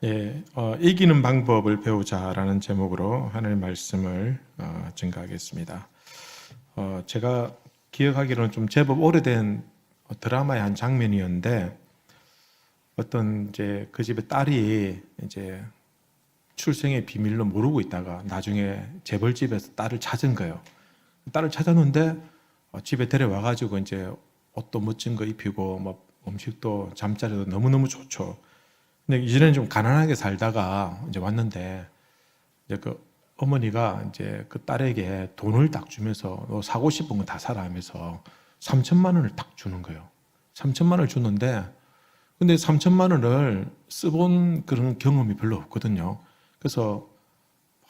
예, 이기는 방법을 배우자라는 제목으로 하나님 말씀을 증가하겠습니다. 제가 기억하기로는 좀 제법 오래된 드라마의 한 장면이었는데, 어떤 이제 그 집의 딸이 이제 출생의 비밀로 모르고 있다가 나중에 재벌집에서 딸을 찾은 거예요. 딸을 찾았는데 집에 데려와가지고 이제 옷도 멋진 거 입히고 뭐 음식도 잠자리도 너무너무 좋죠. 근데 이전에는 좀 가난하게 살다가 이제 왔는데, 이제 그 어머니가 이제 그 딸에게 돈을 딱 주면서 너 사고 싶은 거 다 사라 하면서 3천만 원을 딱 주는 거예요. 3천만 원을 주는데, 근데 3천만 원을 써본 그런 경험이 별로 없거든요. 그래서 막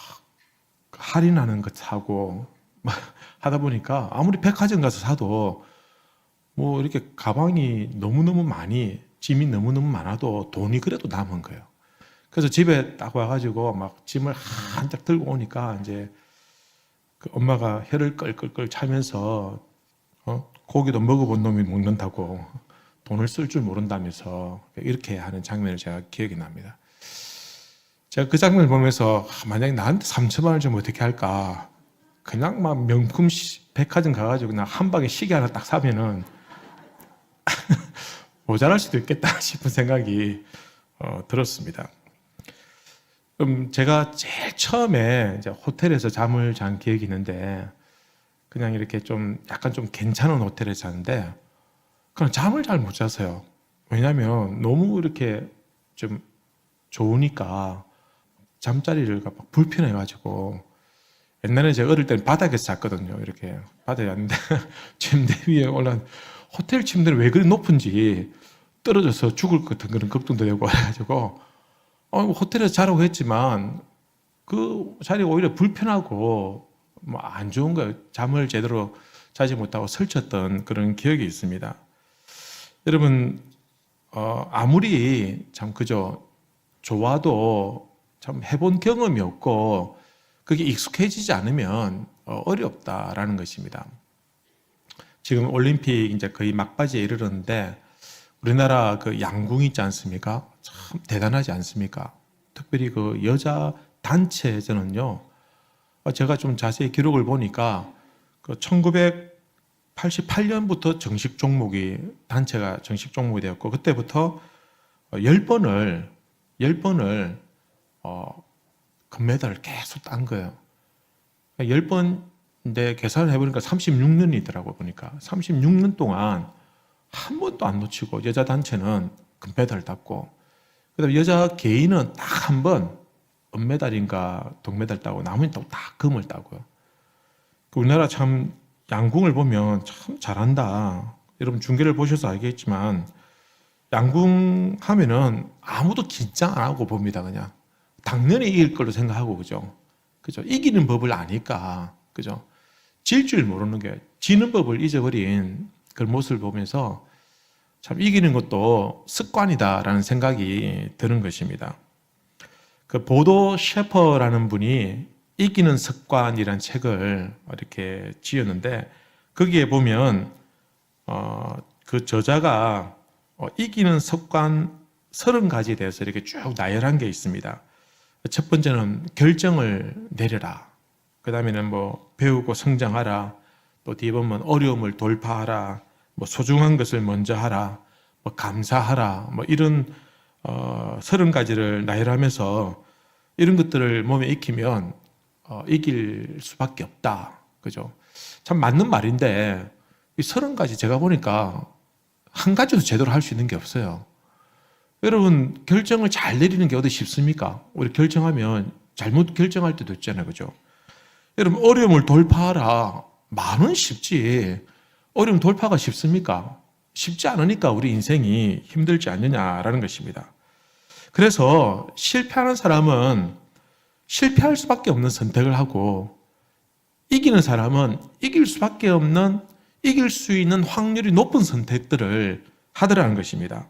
할인하는 것 사고 막 하다 보니까 아무리 백화점 가서 사도 뭐 이렇게 가방이 너무너무 많이, 짐이 너무너무 많아도 돈이 그래도 남은 거예요. 그래서 집에 딱 와가지고 막 짐을 한짝 들고 오니까 이제 그 엄마가 혀를 끌끌끌 차면서 고기도 먹어본 놈이 먹는다고 돈을 쓸 줄 모른다면서 이렇게 하는 장면을 제가 기억이 납니다. 제가 그 장면을 보면서 만약에 나한테 3천만 원을 주면 어떻게 할까? 그냥 막 명품 백화점 가가지고 그냥 한 방에 시계 하나 딱 사면은 모자랄 수도 있겠다 싶은 생각이 들었습니다. 그럼 제가 제일 처음에 이제 호텔에서 잠을 잔 기억이 있는데, 그냥 이렇게 좀 약간 좀 괜찮은 호텔에 잤는데 그냥 잠을 잘 못 잤어요. 왜냐하면 너무 이렇게 좀 좋으니까 잠자리를 막 불편해가지고. 옛날에 제가 어릴 때는 바닥에서 잤거든요. 이렇게 바닥에 잤는데 침대 위에 올라, 호텔 침대는 왜 그리 높은지 떨어져서 죽을 것 같은 그런 걱정도 되고 해가지고 호텔에서 자라고 했지만 그 자리가 오히려 불편하고 뭐 안 좋은 거예요. 잠을 제대로 자지 못하고 설쳤던 그런 기억이 있습니다. 여러분, 아무리 참 그저 좋아도 참 해본 경험이 없고 그게 익숙해지지 않으면 어렵다라는 것입니다. 지금 올림픽 이제 거의 막바지에 이르렀는데, 우리나라 그 양궁 있지 않습니까? 참 대단하지 않습니까? 특별히 그 여자 단체에서는요, 제가 좀 자세히 기록을 보니까 그 1988년부터 정식 종목이, 단체가 정식 종목이 되었고, 그때부터 10번을 금메달을 계속 딴 거예요. 10번인데 계산을 해보니까 36년이더라고. 보니까 36년 동안 한 번도 안 놓치고 여자 단체는 금메달을 땄고, 그다음에 여자 개인은 딱 한 번 은메달인가 동메달 따고 나머지는 또 다 금을 따고요. 우리나라 참 양궁을 보면 참 잘한다. 여러분 중계를 보셔서 알겠지만 양궁 하면은 아무도 긴장 안 하고 봅니다. 그냥 당연히 이길 걸로 생각하고, 그죠? 이기는 법을 아니까, 그죠? 질 줄 모르는 게, 지는 법을 잊어버린 그런 모습을 보면서 참 이기는 것도 습관이다라는 생각이 드는 것입니다. 그 보도 셰퍼라는 분이 이기는 습관이라는 책을 이렇게 지었는데, 거기에 보면 그 저자가 이기는 습관 30가지에 대해서 이렇게 쭉 나열한 게 있습니다. 첫 번째는 결정을 내려라. 그 다음에는 뭐 배우고 성장하라. 또 뒤에 보면 어려움을 돌파하라. 뭐 소중한 것을 먼저 하라. 뭐 감사하라. 뭐 이런 30가지를 나열하면서 이런 것들을 몸에 익히면 이길 수밖에 없다. 그죠? 참 맞는 말인데, 이 30가지 제가 보니까 한 가지도 제대로 할 수 있는 게 없어요. 여러분, 결정을 잘 내리는 게 어디 쉽습니까? 우리 결정하면 잘못 결정할 때도 있잖아요. 그죠? 여러분, 어려움을 돌파하라. 말은 쉽지. 어려움 돌파가 쉽습니까? 쉽지 않으니까 우리 인생이 힘들지 않느냐라는 것입니다. 그래서 실패하는 사람은 실패할 수밖에 없는 선택을 하고, 이기는 사람은 이길 수밖에 없는, 이길 수 있는 확률이 높은 선택들을 하더라는 것입니다.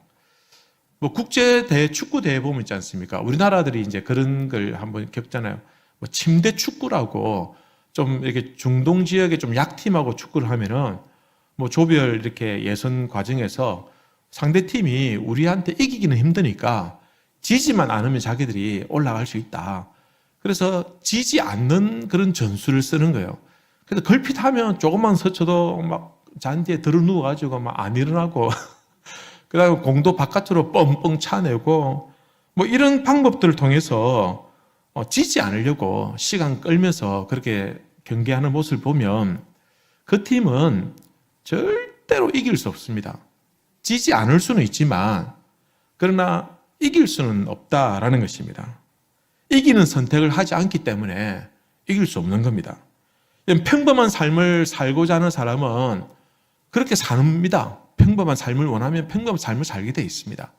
뭐 국제대회, 축구대회 보면 있지 않습니까? 우리나라들이 이제 그런 걸 한번 겪잖아요. 뭐 침대 축구라고, 좀 이렇게 중동 지역에 좀 약팀하고 축구를 하면은 뭐 조별 이렇게 예선 과정에서 상대팀이 우리한테 이기기는 힘드니까 지지만 않으면 자기들이 올라갈 수 있다. 그래서 지지 않는 그런 전술을 쓰는 거예요. 그래서 걸핏하면 조금만 스쳐도 막 잔디에 들어 누워가지고 막 안 일어나고 그 다음에 공도 바깥으로 뻥뻥 차내고 뭐 이런 방법들을 통해서 지지 않으려고 시간 끌면서 그렇게 경기하는 모습을 보면 그 팀은 절대로 이길 수 없습니다. 지지 않을 수는 있지만 그러나 이길 수는 없다라는 것입니다. 이기는 선택을 하지 않기 때문에 이길 수 없는 겁니다. 평범한 삶을 살고자 하는 사람은 그렇게 삽니다. 평범한 삶을 원하면 평범한 삶을 살게 돼 있습니다.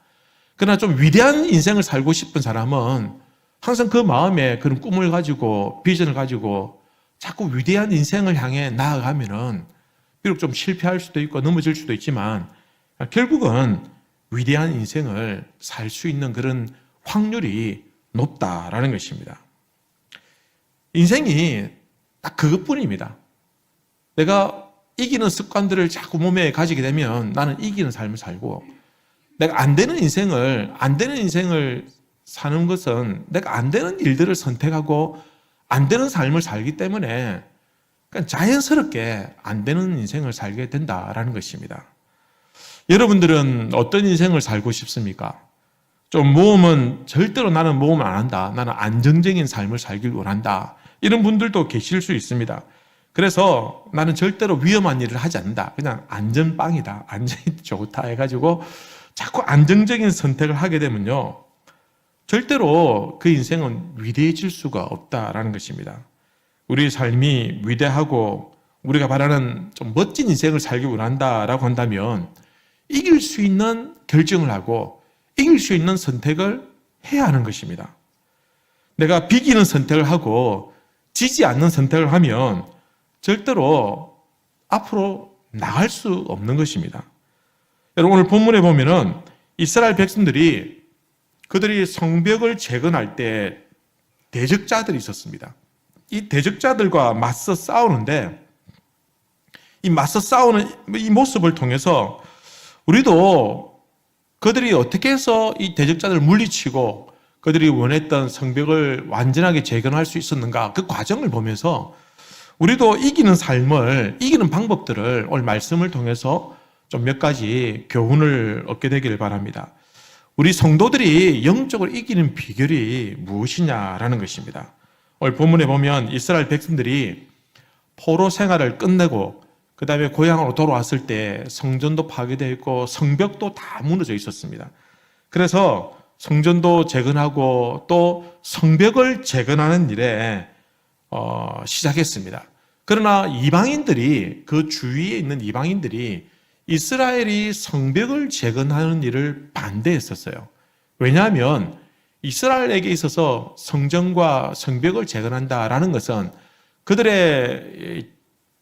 그러나 좀 위대한 인생을 살고 싶은 사람은 항상 그 마음에 그런 꿈을 가지고 비전을 가지고 자꾸 위대한 인생을 향해 나아가면은 비록 좀 실패할 수도 있고 넘어질 수도 있지만 결국은 위대한 인생을 살 수 있는 그런 확률이 높다라는 것입니다. 인생이 딱 그것뿐입니다. 내가 이기는 습관들을 자꾸 몸에 가지게 되면 나는 이기는 삶을 살고 내가 안 되는 인생을 사는 것은 내가 안 되는 일들을 선택하고 안 되는 삶을 살기 때문에 그러니까 자연스럽게 안 되는 인생을 살게 된다라는 것입니다. 여러분들은 어떤 인생을 살고 싶습니까? 좀 모험은 절대로 나는 모험 안 한다. 나는 안정적인 삶을 살길 원한다. 이런 분들도 계실 수 있습니다. 그래서 나는 절대로 위험한 일을 하지 않는다. 그냥 안전빵이다. 안전이 좋다 해가지고 자꾸 안정적인 선택을 하게 되면요. 절대로 그 인생은 위대해질 수가 없다라는 것입니다. 우리 삶이 위대하고 우리가 바라는 좀 멋진 인생을 살기 원한다라고 한다면 이길 수 있는 결정을 하고 이길 수 있는 선택을 해야 하는 것입니다. 내가 비기는 선택을 하고 지지 않는 선택을 하면 절대로 앞으로 나갈 수 없는 것입니다. 여러분 오늘 본문에 보면은 이스라엘 백성들이 그들이 성벽을 재건할 때 대적자들이 있었습니다. 이 대적자들과 맞서 싸우는데 이 맞서 싸우는 이 모습을 통해서 우리도 그들이 어떻게 해서 이 대적자들을 물리치고 그들이 원했던 성벽을 완전하게 재건할 수 있었는가 그 과정을 보면서 우리도 이기는 삶을 이기는 방법들을 오늘 말씀을 통해서 좀 몇 가지 교훈을 얻게 되기를 바랍니다. 우리 성도들이 영적으로 이기는 비결이 무엇이냐라는 것입니다. 오늘 본문에 보면 이스라엘 백성들이 포로 생활을 끝내고 그 다음에 고향으로 돌아왔을 때 성전도 파괴되어 있고 성벽도 다 무너져 있었습니다. 그래서 성전도 재건하고 또 성벽을 재건하는 일에 시작했습니다. 그러나 이방인들이 그 주위에 있는 이방인들이 이스라엘이 성벽을 재건하는 일을 반대했었어요. 왜냐하면 이스라엘에게 있어서 성전과 성벽을 재건한다라는 것은 그들의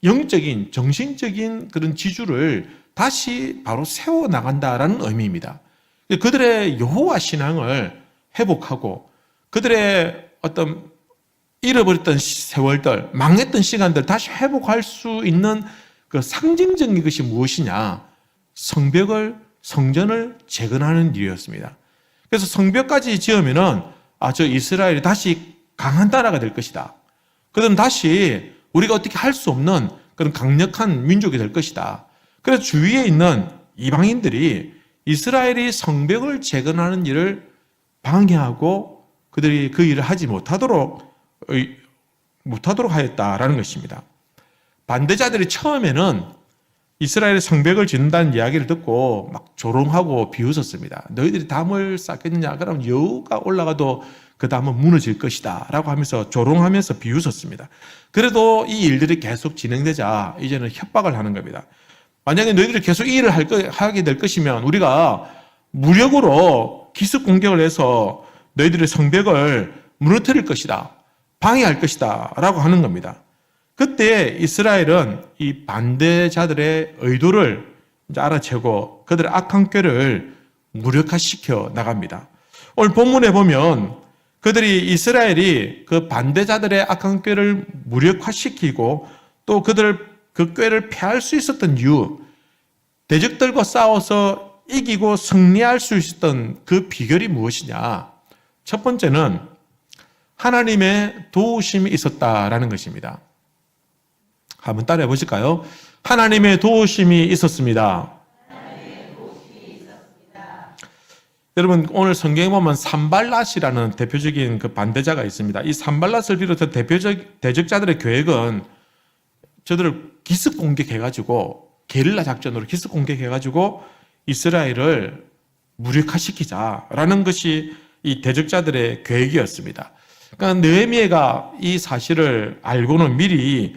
영적인, 정신적인 그런 지주를 다시 바로 세워나간다라는 의미입니다. 그들의 여호와 신앙을 회복하고 그들의 어떤 잃어버렸던 세월들, 망했던 시간들 다시 회복할 수 있는 그 상징적인 것이 무엇이냐? 성전을 재건하는 일이었습니다. 그래서 성벽까지 지으면은 저 이스라엘이 다시 강한 나라가 될 것이다. 그들은 다시 우리가 어떻게 할 수 없는 그런 강력한 민족이 될 것이다. 그래서 주위에 있는 이방인들이 이스라엘이 성벽을 재건하는 일을 방해하고 그들이 그 일을 하지 못하도록 하였다라는 것입니다. 반대자들이 처음에는 이스라엘의 성벽을 짓는다는 이야기를 듣고 막 조롱하고 비웃었습니다. 너희들이 담을 쌓겠느냐? 그럼 여우가 올라가도 그 담은 무너질 것이다 라고 하면서 조롱하면서 비웃었습니다. 그래도 이 일들이 계속 진행되자 이제는 협박을 하는 겁니다. 만약에 너희들이 계속 이 일을 하게 될 것이면 우리가 무력으로 기습 공격을 해서 너희들의 성벽을 무너뜨릴 것이다. 방해할 것이다 라고 하는 겁니다. 그때 이스라엘은 이 반대자들의 의도를 이제 알아채고 그들의 악한 꾀를 무력화시켜 나갑니다. 오늘 본문에 보면 그들이 이스라엘이 그 반대자들의 악한 꾀를 무력화시키고 또 그들 그 꾀를 패할 수 있었던 이유, 대적들과 싸워서 이기고 승리할 수 있었던 그 비결이 무엇이냐? 첫 번째는 하나님의 도우심이 있었다라는 것입니다. 한번 따라해 보실까요? 하나님의 도우심이 있었습니다. 여러분, 오늘 성경에 보면 산발랏이라는 대표적인 그 반대자가 있습니다. 이 산발랏을 비롯해 대적자들의 계획은 저들을 기습 공격해가지고, 게릴라 작전으로 기습 공격해가지고 이스라엘을 무력화시키자라는 것이 이 대적자들의 계획이었습니다. 그러니까 느헤미야가 이 사실을 알고는 미리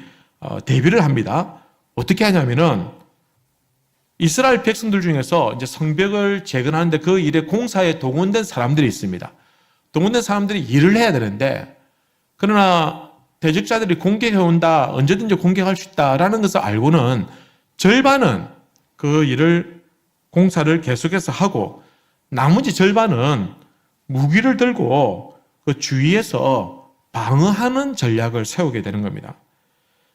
대비를 합니다. 어떻게 하냐면은 이스라엘 백성들 중에서 이제 성벽을 재건하는데 그 일에 공사에 동원된 사람들이 있습니다. 동원된 사람들이 일을 해야 되는데, 그러나 대적자들이 공격해 온다, 언제든지 공격할 수 있다라는 것을 알고는 절반은 그 일을, 공사를 계속해서 하고, 나머지 절반은 무기를 들고 그 주위에서 방어하는 전략을 세우게 되는 겁니다.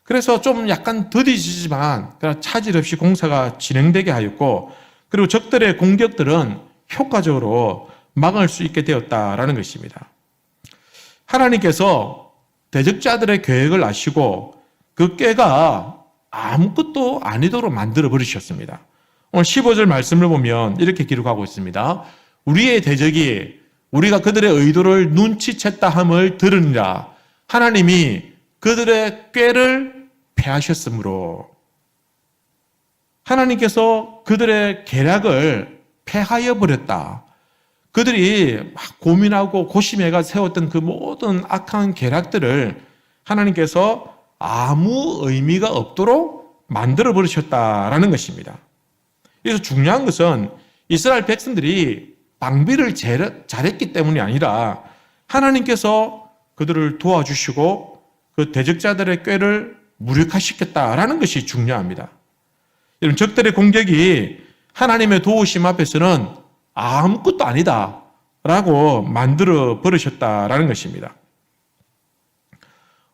그래서 좀 약간 더디지지만 차질 없이 공사가 진행되게 하였고, 그리고 적들의 공격들은 효과적으로 막을 수 있게 되었다라는 것입니다. 하나님께서 대적자들의 계획을 아시고 그 꾀가 아무것도 아니도록 만들어 버리셨습니다. 오늘 15절 말씀을 보면 이렇게 기록하고 있습니다. 우리의 대적이 우리가 그들의 의도를 눈치챘다 함을 들으니라. 하나님이 그들의 꾀를 패하셨으므로, 하나님께서 그들의 계략을 패하여 버렸다. 그들이 막 고민하고 고심해가 세웠던 그 모든 악한 계략들을 하나님께서 아무 의미가 없도록 만들어 버리셨다라는 것입니다. 그래서 중요한 것은 이스라엘 백성들이 방비를 잘했기 때문이 아니라 하나님께서 그들을 도와주시고 그 대적자들의 꾀를 무력화시켰다라는 것이 중요합니다. 여러분, 적들의 공격이 하나님의 도우심 앞에서는 아무것도 아니다라고 만들어 버리셨다라는 것입니다.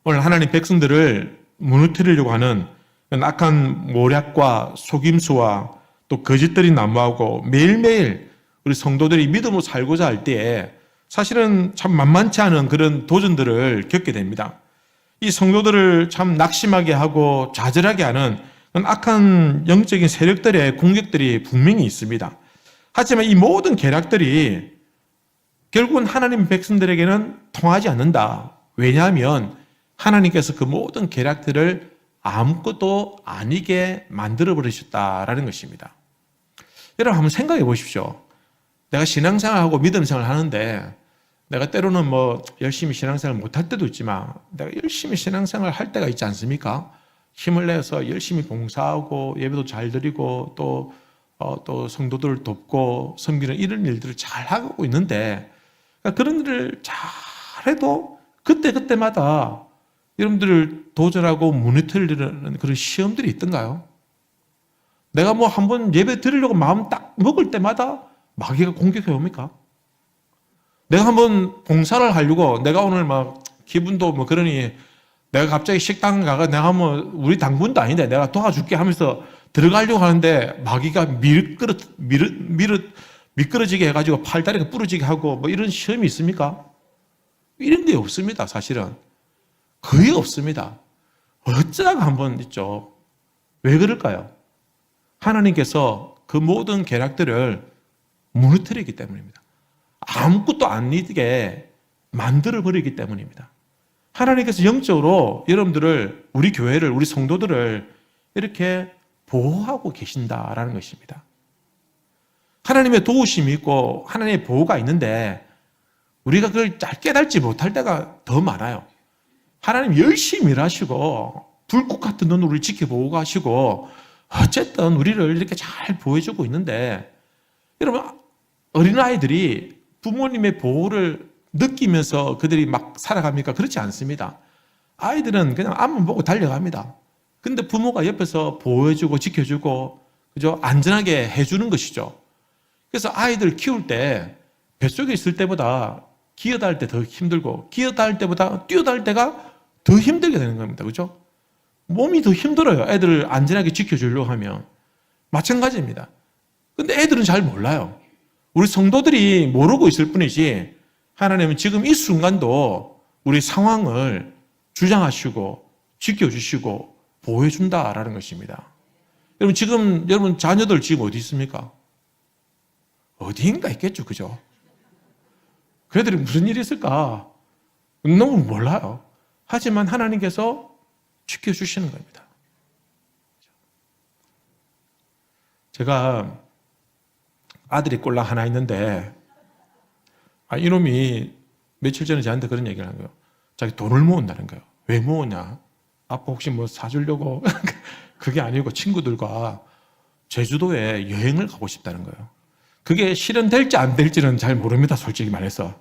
오늘 하나님 백성들을 무너뜨리려고 하는 악한 모략과 속임수와 또 거짓들이 난무하고 매일매일 우리 성도들이 믿음으로 살고자 할 때에 사실은 참 만만치 않은 그런 도전들을 겪게 됩니다. 이 성도들을 참 낙심하게 하고 좌절하게 하는 악한 영적인 세력들의 공격들이 분명히 있습니다. 하지만 이 모든 계략들이 결국은 하나님 백성들에게는 통하지 않는다. 왜냐하면 하나님께서 그 모든 계략들을 아무것도 아니게 만들어 버리셨다라는 것입니다. 여러분, 한번 생각해 보십시오. 내가 신앙생활하고 믿음생활을 하는데 내가 때로는 열심히 신앙생활 못할 때도 있지만 내가 열심히 신앙생활 할 때가 있지 않습니까? 힘을 내서 열심히 봉사하고 예배도 잘 드리고 또 성도들을 돕고 섬기는 이런 일들을 잘 하고 있는데, 그런 일을 잘해도 그때마다 여러분들을 도전하고 무너뜨리는 그런 시험들이 있던가요? 내가 한번 예배 드리려고 마음 딱 먹을 때마다 마귀가 공격해 옵니까? 내가 한번 봉사를 하려고, 내가 오늘 기분도 그러니 내가 갑자기 식당 가가 내가 우리 당분도 아닌데 내가 도와줄게 하면서 들어가려고 하는데 마귀가 미끄러지게 해가지고 팔다리가 부러지게 하고 이런 시험이 있습니까? 이런 게 없습니다. 사실은 거의 없습니다. 어쩌다가 한번 있죠. 왜 그럴까요? 하나님께서 그 모든 계략들을 무너뜨리기 때문입니다. 아무것도 아니게 만들어 버리기 때문입니다. 하나님께서 영적으로 여러분들을, 우리 교회를, 우리 성도들을 이렇게 보호하고 계신다라는 것입니다. 하나님의 도우심이 있고 하나님의 보호가 있는데 우리가 그걸 잘 깨닫지 못할 때가 더 많아요. 하나님 열심히 일하시고 불꽃 같은 눈으로 우리를 지켜보고 하시고 어쨌든 우리를 이렇게 잘 보호해주고 있는데, 여러분, 어린아이들이 부모님의 보호를 느끼면서 그들이 막 살아갑니까? 그렇지 않습니다. 아이들은 그냥 앞만 보고 달려갑니다. 근데 부모가 옆에서 보호해주고 지켜주고 그죠? 안전하게 해주는 것이죠. 그래서 아이들 키울 때 뱃속에 있을 때보다 기어다닐 때 더 힘들고 기어다닐 때보다 뛰어다닐 때가 더 힘들게 되는 겁니다. 그죠? 몸이 더 힘들어요. 애들을 안전하게 지켜주려고 하면. 마찬가지입니다. 근데 애들은 잘 몰라요. 우리 성도들이 모르고 있을 뿐이지 하나님은 지금 이 순간도 우리 상황을 주장하시고 지켜주시고 보호해준다라는 것입니다. 여러분 지금 여러분 자녀들 지금 어디 있습니까? 어디인가 있겠죠, 그죠? 그애들이 무슨 일이 있을까? 너무 몰라요. 하지만 하나님께서 지켜주시는 겁니다. 제가 아들이 꼴랑 하나 있는데 이놈이 며칠 전에 저한테 그런 얘기를 하는 거예요. 자기 돈을 모은다는 거예요. 왜 모으냐? 아빠 혹시 뭐 사주려고? 그게 아니고 친구들과 제주도에 여행을 가고 싶다는 거예요. 그게 실현될지 안 될지는 잘 모릅니다, 솔직히 말해서.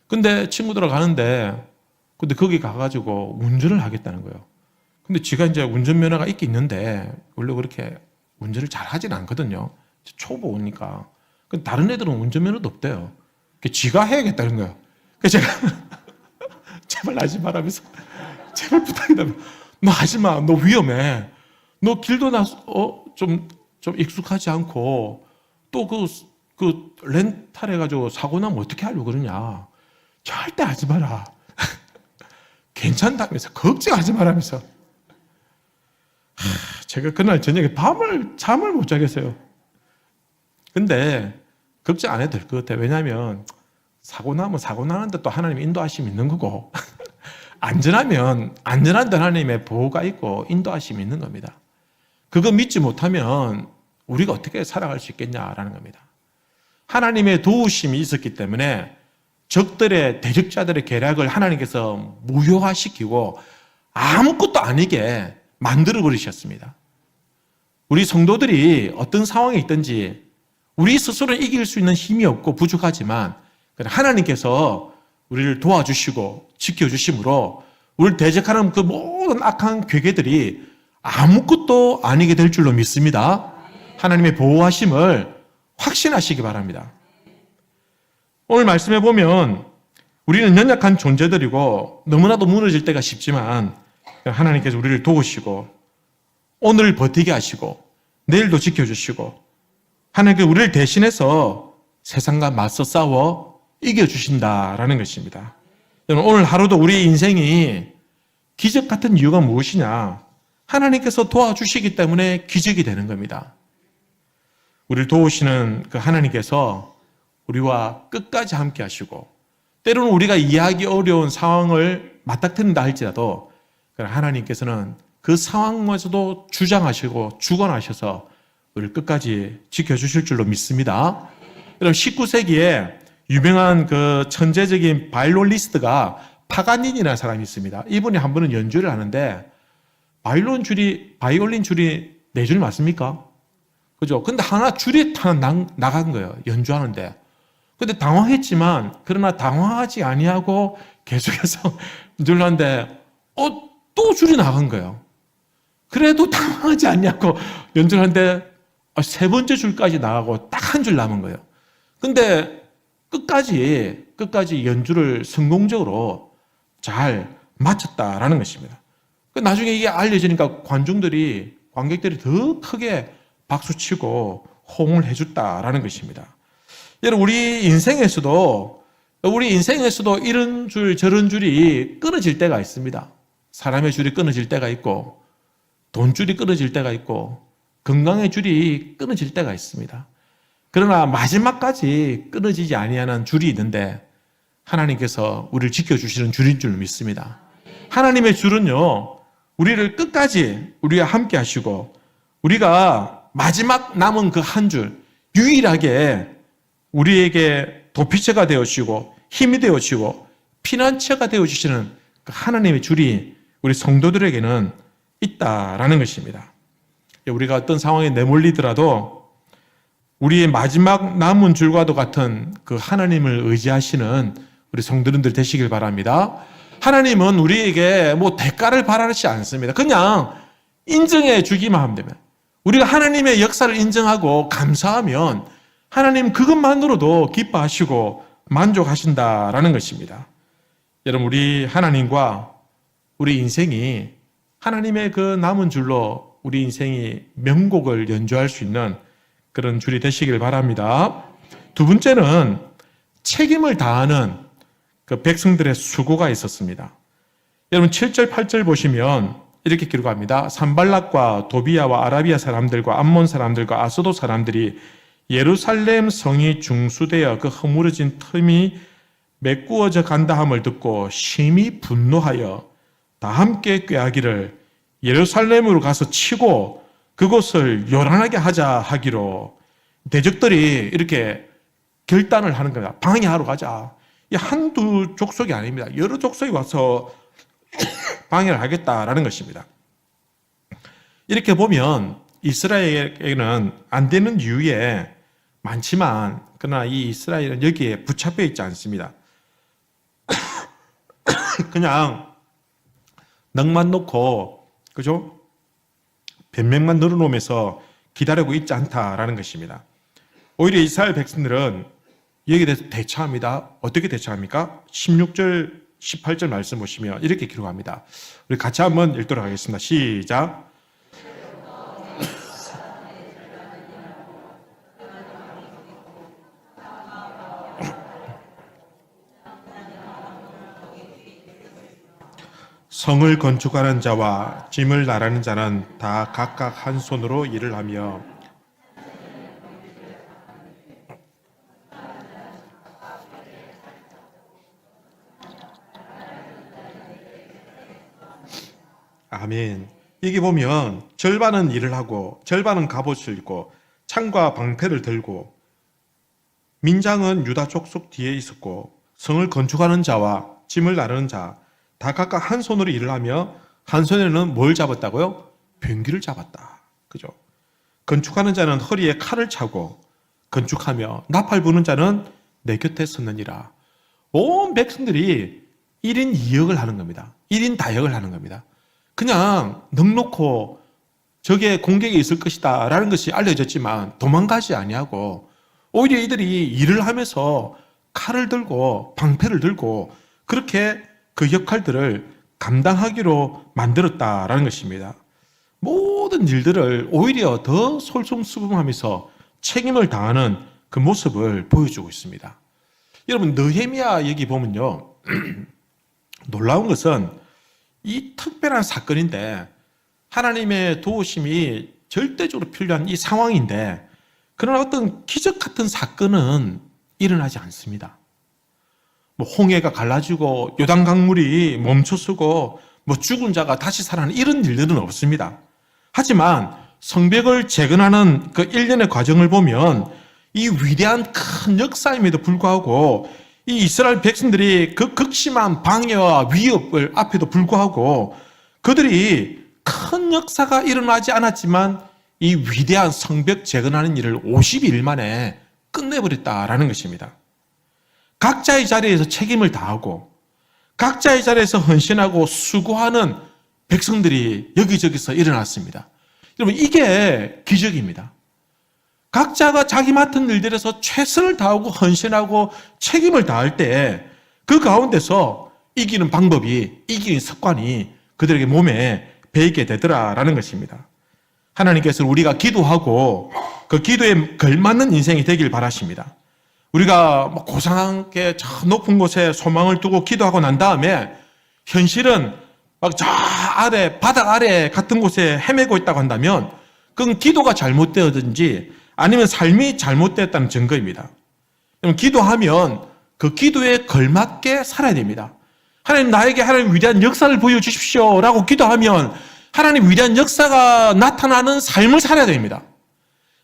근데 친구들하고 가는데 근데 거기 가가지고 운전을 하겠다는 거예요. 근데 지가 이제 운전면허가 있긴 있는데 원래 그렇게 운전을 잘 하진 않거든요. 초보니까. 근데 다른 애들은 운전면허도 없대요. 지가 해야겠다는 거예요. 그래서 제가 제발 하지 말라면서 제발 부탁이다. 너 하지 마. 너 위험해. 너 길도 좀 익숙하지 않고 또 그 렌탈해가지고 사고 나면 어떻게 하려고 그러냐. 절대 하지 마라. 괜찮다면서 걱정하지 말라면서. 제가 그날 저녁에 잠을 못 자겠어요. 근데 걱정 안 해도 될 것 같아요. 왜냐하면 사고 나면 사고 나는데 또 하나님 인도하심이 있는 거고 안전하면 안전한 데 하나님의 보호가 있고 인도하심이 있는 겁니다. 그거 믿지 못하면 우리가 어떻게 살아갈 수 있겠냐라는 겁니다. 하나님의 도우심이 있었기 때문에 적들의 대적자들의 계략을 하나님께서 무효화시키고 아무것도 아니게 만들어 버리셨습니다. 우리 성도들이 어떤 상황에 있든지 우리 스스로 이길 수 있는 힘이 없고 부족하지만 하나님께서 우리를 도와주시고 지켜주심으로 우리를 대적하는 그 모든 악한 괴계들이 아무것도 아니게 될 줄로 믿습니다. 하나님의 보호하심을 확신하시기 바랍니다. 오늘 말씀해 보면 우리는 연약한 존재들이고 너무나도 무너질 때가 쉽지만 하나님께서 우리를 도우시고 오늘 버티게 하시고 내일도 지켜주시고 하나님께서 우리를 대신해서 세상과 맞서 싸워 이겨주신다라는 것입니다. 오늘 하루도 우리 인생이 기적 같은 이유가 무엇이냐? 하나님께서 도와주시기 때문에 기적이 되는 겁니다. 우리를 도우시는 그 하나님께서 우리와 끝까지 함께 하시고 때로는 우리가 이해하기 어려운 상황을 맞닥뜨린다 할지라도 하나님께서는 그 상황에서도 주장하시고 주관하셔서 우리를 끝까지 지켜주실 줄로 믿습니다. 여러분 19세기에 유명한 그 천재적인 바이올리스트가 파가닌이라는 사람이 있습니다. 이분이 한 번은 연주를 하는데 바이올린 줄이 4줄 맞습니까? 그죠? 근데 줄이 하나 나간 거예요. 연주하는데. 근데 당황했지만 그러나 당황하지 아니하고 계속해서 연주하는데 또 줄이 나간 거예요. 그래도 당황하지 않냐고 연주하는데 3번째 줄까지 나가고 딱 한 줄 남은 거예요. 근데 끝까지 연주를 성공적으로 잘 마쳤다라는 것입니다. 나중에 이게 알려지니까 관객들이 더 크게 박수치고 호응을 해줬다라는 것입니다. 여러분 우리 인생에서도 이런 줄 저런 줄이 끊어질 때가 있습니다. 사람의 줄이 끊어질 때가 있고 돈줄이 끊어질 때가 있고 건강의 줄이 끊어질 때가 있습니다. 그러나 마지막까지 끊어지지 아니하는 줄이 있는데 하나님께서 우리를 지켜주시는 줄인 줄 믿습니다. 하나님의 줄은요 우리를 끝까지 우리와 함께 하시고 우리가 마지막 남은 그 한 줄 유일하게 우리에게 도피처가 되어주시고 힘이 되어주시고 피난처가 되어주시는 그 하나님의 줄이 우리 성도들에게는 있다라는 것입니다. 우리가 어떤 상황에 내몰리더라도 우리의 마지막 남은 줄과도 같은 그 하나님을 의지하시는 우리 성도님들 되시길 바랍니다. 하나님은 우리에게 대가를 바라지 않습니다. 그냥 인정해 주기만 하면 됩니다. 우리가 하나님의 역사를 인정하고 감사하면 하나님 그것만으로도 기뻐하시고 만족하신다라는 것입니다. 여러분 우리 하나님과 우리 인생이 하나님의 그 남은 줄로 우리 인생이 명곡을 연주할 수 있는 그런 줄이 되시길 바랍니다. 두 번째는 책임을 다하는 그 백성들의 수고가 있었습니다. 여러분 7절 8절 보시면 이렇게 기록합니다. 산발락과 도비야와 아라비아 사람들과 암몬 사람들과 아소도 사람들이 예루살렘 성이 중수되어 그 허물어진 틈이 메꾸어져 간다 함을 듣고 심히 분노하여 다 함께 꾀하기를 예루살렘으로 가서 치고 그곳을 요란하게 하자 하기로 대적들이 이렇게 결단을 하는 겁니다. 방해하러 가자. 이 한두 족속이 아닙니다. 여러 족속이 와서 방해를 하겠다라는 것입니다. 이렇게 보면 이스라엘에게는 안 되는 이유에 많지만 그러나 이 이스라엘은 여기에 붙잡혀 있지 않습니다. 그냥 넉만 놓고 그죠? 변명만 늘어놓으면서 기다리고 있지 않다라는 것입니다. 오히려 이스라엘 백성들은 여기에 대해서 대처합니다. 어떻게 대처합니까? 16절, 18절 말씀 보시면 이렇게 기록합니다. 우리 같이 한번 읽도록 하겠습니다. 시작. 성을 건축하는 자와 짐을 나르는 자는 다 각각 한 손으로 일을 하며 아멘. 여기 보면 절반은 일을 하고 절반은 갑옷을 입고 창과 방패를 들고 민장은 유다 족속 뒤에 있었고 성을 건축하는 자와 짐을 나르는 자 다 각각 한 손으로 일을 하며 한 손에는 뭘 잡았다고요? 병기를 잡았다. 그죠? 건축하는 자는 허리에 칼을 차고 건축하며 나팔 부는 자는 내 곁에 섰느니라. 온 백성들이 1인 2역을 하는 겁니다. 1인 다역을 하는 겁니다. 그냥 넉놓고 적의 공격이 있을 것이다 라는 것이 알려졌지만 도망가지 아니하고 오히려 이들이 일을 하면서 칼을 들고 방패를 들고 그렇게 그 역할들을 감당하기로 만들었다라는 것입니다. 모든 일들을 오히려 더 솔선수범하면서 책임을 다하는 그 모습을 보여주고 있습니다. 여러분 느헤미야 얘기 보면요. 놀라운 것은 이 특별한 사건인데 하나님의 도우심이 절대적으로 필요한 이 상황인데 그러나 어떤 기적 같은 사건은 일어나지 않습니다. 뭐 홍해가 갈라지고 요단 강물이 멈춰서고 뭐 죽은 자가 다시 살아나는 이런 일들은 없습니다. 하지만 성벽을 재건하는 그 일련의 과정을 보면 이 위대한 큰 역사임에도 불구하고 이 이스라엘 백성들이 그 극심한 방해와 위협을 앞에도 불구하고 그들이 큰 역사가 일어나지 않았지만 이 위대한 성벽 재건하는 일을 52일 만에 끝내버렸다라는 것입니다. 각자의 자리에서 책임을 다하고 각자의 자리에서 헌신하고 수고하는 백성들이 여기저기서 일어났습니다. 여러분 이게 기적입니다. 각자가 자기 맡은 일들에서 최선을 다하고 헌신하고 책임을 다할 때 그 가운데서 이기는 방법이 이기는 습관이 그들에게 몸에 배이게 되더라라는 것입니다. 하나님께서는 우리가 기도하고 그 기도에 걸맞는 인생이 되길 바라십니다. 우리가 고상하게 저 높은 곳에 소망을 두고 기도하고 난 다음에 현실은 막 저 아래 바닥 아래 같은 곳에 헤매고 있다고 한다면 그건 기도가 잘못되었든지 아니면 삶이 잘못되었다는 증거입니다. 기도하면 그 기도에 걸맞게 살아야 됩니다. 하나님 나에게 하나님 위대한 역사를 보여주십시오 라고 기도하면 하나님 위대한 역사가 나타나는 삶을 살아야 됩니다.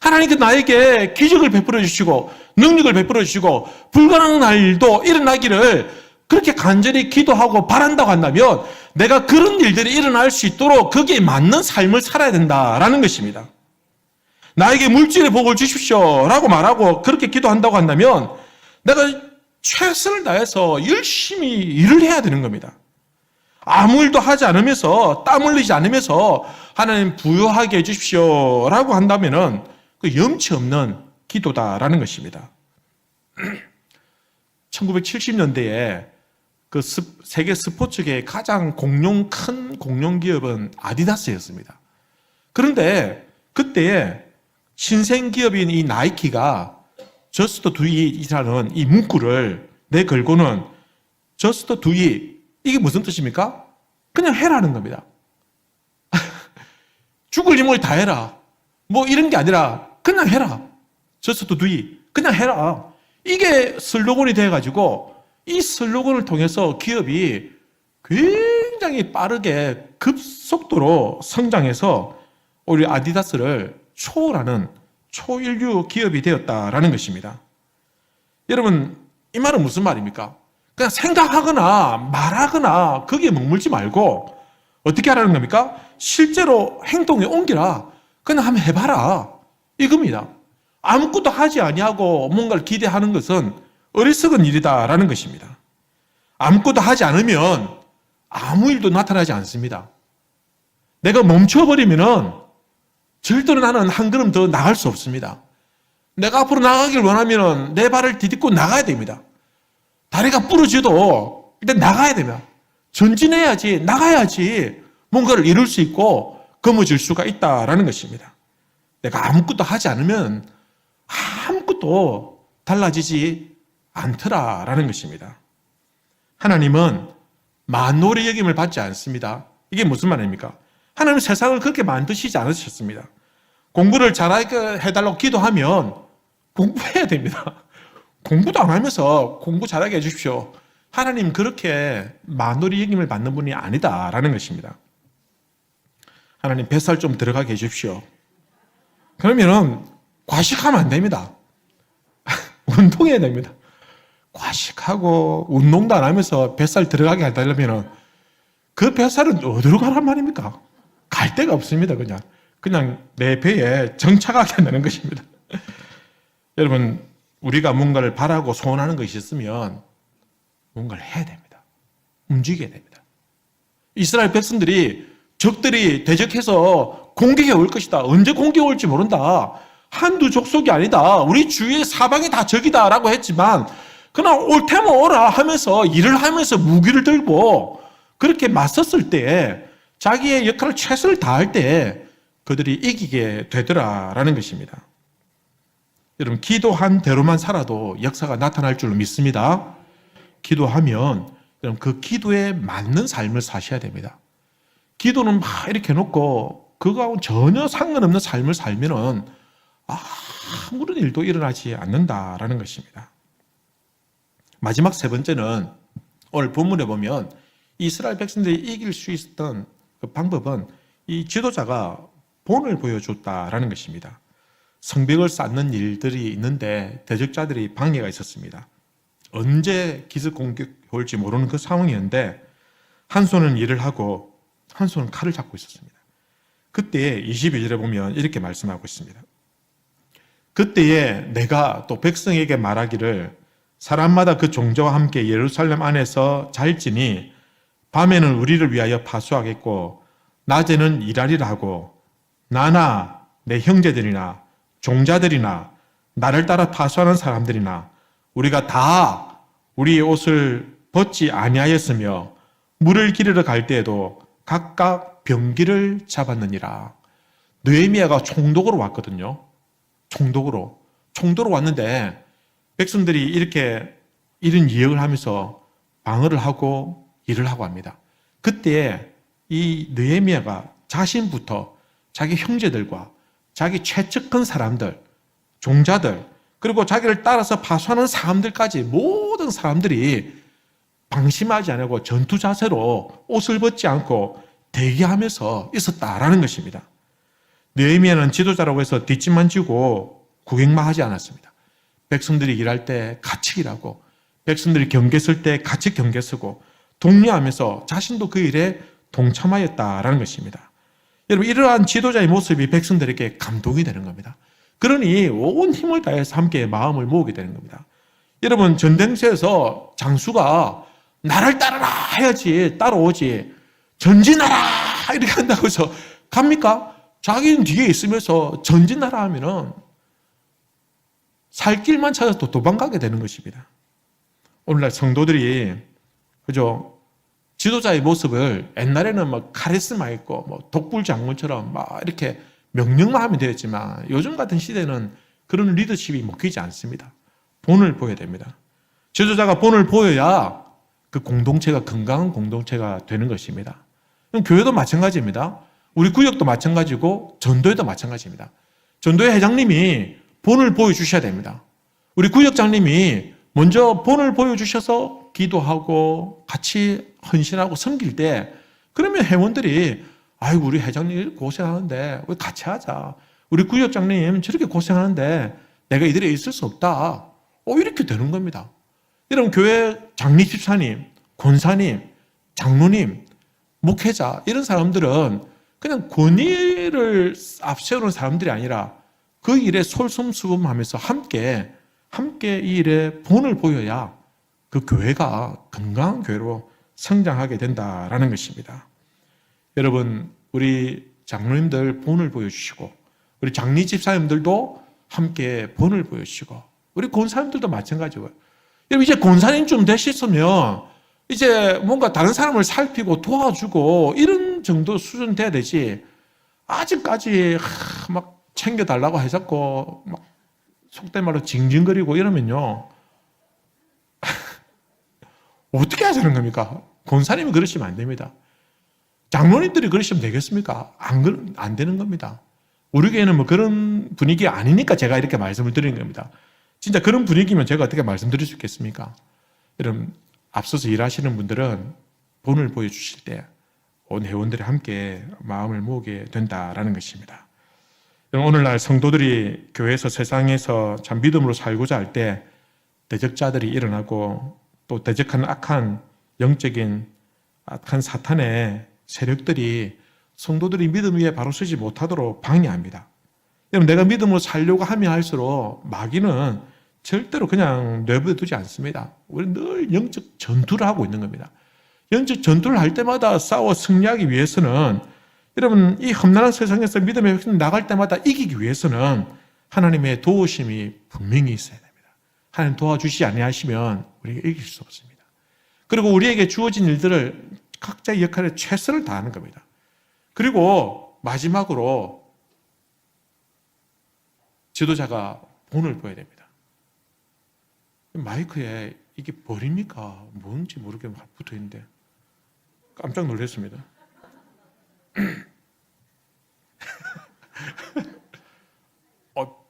하나님께 나에게 기적을 베풀어 주시고 능력을 베풀어 주시고 불가능한 일도 일어나기를 그렇게 간절히 기도하고 바란다고 한다면 내가 그런 일들이 일어날 수 있도록 거기에 맞는 삶을 살아야 된다라는 것입니다. 나에게 물질의 복을 주십시오 라고 말하고 그렇게 기도한다고 한다면 내가 최선을 다해서 열심히 일을 해야 되는 겁니다. 아무 일도 하지 않으면서 땀 흘리지 않으면서 하나님 부유하게 해주십시오 라고 한다면 그 염치 없는 기도다라는 것입니다. 1970년대에 그 세계 스포츠계의 가장 큰 공룡 기업은 아디다스였습니다. 그런데 그때에 신생 기업인 이 나이키가 저스트 두잇이라는 이 문구를 내걸고는 just do it. 이게 무슨 뜻입니까? 그냥 해라는 겁니다. 죽을 일몰이 다 해라. 뭐 이런 게 아니라 그냥 해라. just do it. 그냥 해라. 이게 슬로건이 돼가지고 이 슬로건을 통해서 기업이 굉장히 빠르게 급속도로 성장해서 우리 아디다스를 초월하는 초인류 기업이 되었다라는 것입니다. 여러분, 이 말은 무슨 말입니까? 그냥 생각하거나 말하거나 거기에 머물지 말고 어떻게 하라는 겁니까? 실제로 행동에 옮기라. 그냥 한번 해봐라. 이겁니다. 아무것도 하지 아니하고 뭔가를 기대하는 것은 어리석은 일이다라는 것입니다. 아무것도 하지 않으면 아무 일도 나타나지 않습니다. 내가 멈춰버리면은 절대로 나는 한 걸음 더 나갈 수 없습니다. 내가 앞으로 나가길 원하면 내 발을 디딛고 나가야 됩니다. 다리가 부러져도 일단 나가야 됩니다. 전진해야지, 나가야지 뭔가를 이룰 수 있고 거머쥘 수가 있다라는 것입니다. 내가 아무것도 하지 않으면 아무것도 달라지지 않더라라는 것입니다. 하나님은 만노의 여김을 받지 않습니다. 이게 무슨 말입니까? 하나님은 세상을 그렇게 만드시지 않으셨습니다. 공부를 잘하게 해달라고 기도하면 공부해야 됩니다. 공부도 안 하면서 공부 잘하게 해주십시오. 하나님 그렇게 만노의 여김을 받는 분이 아니다라는 것입니다. 하나님 뱃살 좀 들어가게 해주십시오. 그러면은 과식하면 안 됩니다. 운동해야 됩니다. 과식하고 운동도 안 하면서 뱃살 들어가게 해달라면 그 뱃살은 어디로 가란 말입니까? 갈 데가 없습니다. 그냥 내 배에 정착하게 한다는 것입니다. 여러분, 우리가 뭔가를 바라고 소원하는 것이 있으면 뭔가를 해야 됩니다. 움직여야 됩니다. 이스라엘 백성들이 적들이 대적해서 공격해 올 것이다. 언제 공격해 올지 모른다. 한두 족속이 아니다. 우리 주위의 사방이 다 적이다 라고 했지만 그냥 올 테면 오라 하면서 일을 하면서 무기를 들고 그렇게 맞섰을 때 자기의 역할을 최선을 다할 때 그들이 이기게 되더라라는 것입니다. 여러분, 기도한 대로만 살아도 역사가 나타날 줄로 믿습니다. 기도하면 여러분 그 기도에 맞는 삶을 사셔야 됩니다. 기도는 막 이렇게 해놓고 그거하고 전혀 상관없는 삶을 살면은 아무런 일도 일어나지 않는다라는 것입니다. 마지막 세 번째는 오늘 본문에 보면 이스라엘 백성들이 이길 수 있었던 그 방법은 이 지도자가 본을 보여줬다라는 것입니다. 성벽을 쌓는 일들이 있는데 대적자들이 방해가 있었습니다. 언제 기습 공격이 올지 모르는 그 상황이었는데 한 손은 일을 하고 한 손은 칼을 잡고 있었습니다. 그때 22절에 보면 이렇게 말씀하고 있습니다. 그때에 내가 또 백성에게 말하기를 사람마다 그 종자와 함께 예루살렘 안에서 잘지니 밤에는 우리를 위하여 파수하겠고 낮에는 일하리라 하고 나나 내 형제들이나 종자들이나 나를 따라 파수하는 사람들이나 우리가 다 우리의 옷을 벗지 아니하였으며 물을 기르러 갈 때에도 각각 병기를 잡았느니라. 느헤미야가 총독으로 왔거든요. 총독으로 왔는데 백성들이 이렇게 이런 이역을 하면서 방어를 하고 일을 하고 합니다. 그때 이 느헤미야가 자신부터 자기 형제들과 자기 최측근 사람들, 종자들, 그리고 자기를 따라서 파수하는 사람들까지 모든 사람들이 방심하지 않고 전투 자세로 옷을 벗지 않고 대기하면서 있었다라는 것입니다. 느헤미야는 지도자라고 해서 뒷짐만 지고 구경만 하지 않았습니다. 백성들이 일할 때 같이 일하고 백성들이 경계 쓸 때 같이 경계 서고 독려하면서 자신도 그 일에 동참하였다라는 것입니다. 여러분, 이러한 지도자의 모습이 백성들에게 감동이 되는 겁니다. 그러니 온 힘을 다해서 함께 마음을 모으게 되는 겁니다. 여러분, 전쟁터에서 장수가 나를 따르라 해야지 따라오지 전진하라 이렇게 한다고 해서 갑니까? 자기는 뒤에 있으면서 전진하라 하면은 살 길만 찾아서 또 도망가게 되는 것입니다. 오늘날 성도들이 그죠? 지도자의 모습을 옛날에는 막 카리스마 있고 뭐 독불 장군처럼 막 이렇게 명령만 하면 되었지만 요즘 같은 시대는 그런 리더십이 먹히지 않습니다. 본을 보여야 됩니다. 지도자가 본을 보여야 그 공동체가 건강한 공동체가 되는 것입니다. 그럼 교회도 마찬가지입니다. 우리 구역도 마찬가지고 전도회도 마찬가지입니다. 전도회 회장님이 본을 보여주셔야 됩니다. 우리 구역장님이 먼저 본을 보여주셔서 기도하고 같이 헌신하고 섬길 때 그러면 회원들이 아이고 우리 회장님 고생하는데 우리 같이 하자. 우리 구역장님 저렇게 고생하는데 내가 이들에 있을 수 없다. 이렇게 되는 겁니다. 여러분 교회 장리 집사님, 권사님, 장로님, 목회자 이런 사람들은 그냥 권위를 앞세우는 사람들이 아니라 그 일에 솔선수범하면서 함께 이 일에 본을 보여야 그 교회가 건강한 교회로 성장하게 된다라는 것입니다. 여러분 우리 장로님들 본을 보여주시고 우리 장리 집사님들도 함께 본을 보여주시고 우리 권사님들도 마찬가지고요. 여러분 이제 권사님쯤 되셨으면 이제 뭔가 다른 사람을 살피고 도와주고 이런 정도 수준 돼야 되지 아직까지 막 챙겨달라고 해잡고 막 속된 말로 징징거리고 이러면요 어떻게 하자는 겁니까? 권사님이 그러시면 안 됩니다. 장로님들이 그러시면 되겠습니까? 안 되는 겁니다. 우리 교회는 뭐 그런 분위기 아니니까 제가 이렇게 말씀을 드리는 겁니다. 진짜 그런 분위기면 제가 어떻게 말씀드릴 수 있겠습니까? 여러분 앞서서 일하시는 분들은 본을 보여주실 때 온 회원들이 함께 마음을 모으게 된다라는 것입니다. 오늘날 성도들이 교회에서 세상에서 참 믿음으로 살고자 할 때 대적자들이 일어나고 또 대적한 악한 영적인 악한 사탄의 세력들이 성도들이 믿음 위에 바로 서지 못하도록 방해합니다. 여러분 내가 믿음으로 살려고 하면 할수록 마귀는 절대로 그냥 내버려 두지 않습니다. 우리는 늘 영적 전투를 하고 있는 겁니다. 영적 전투를 할 때마다 싸워 승리하기 위해서는 여러분 이 험난한 세상에서 믿음의 혁신 나갈 때마다 이기기 위해서는 하나님의 도우심이 분명히 있어야 됩니다. 하나님 도와주시지 아니하시면 우리가 이길 수 없습니다. 그리고 우리에게 주어진 일들을 각자의 역할에 최선을 다하는 겁니다. 그리고 마지막으로 지도자가 본을 보여야 됩니다. 마이크에 이게 벌입니까? 뭔지 모르게 붙어 있는데 깜짝 놀랐습니다.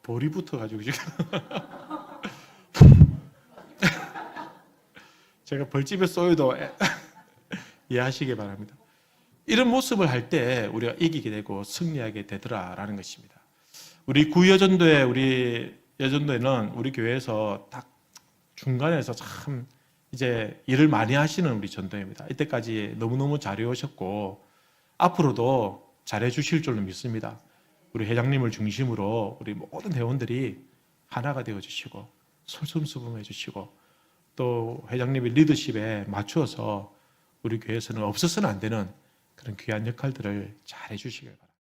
벌이 붙어가지고 지금 제가 벌집에 쏘여도 이해하시기 바랍니다. 이런 모습을 할 때 우리가 이기게 되고 승리하게 되더라라는 것입니다. 우리 구여전도회, 우리 여전도회는 우리 교회에서 딱 중간에서 참 이제 일을 많이 하시는 우리 전도회입니다. 이때까지 너무너무 잘해 오셨고 앞으로도 잘해 주실 줄로 믿습니다. 우리 회장님을 중심으로 우리 모든 회원들이 하나가 되어 주시고 솔선수범해 주시고 또 회장님의 리더십에 맞추어서 우리 교회에서는 없어서는 안 되는 그런 귀한 역할들을 잘 해주시길 바랍니다.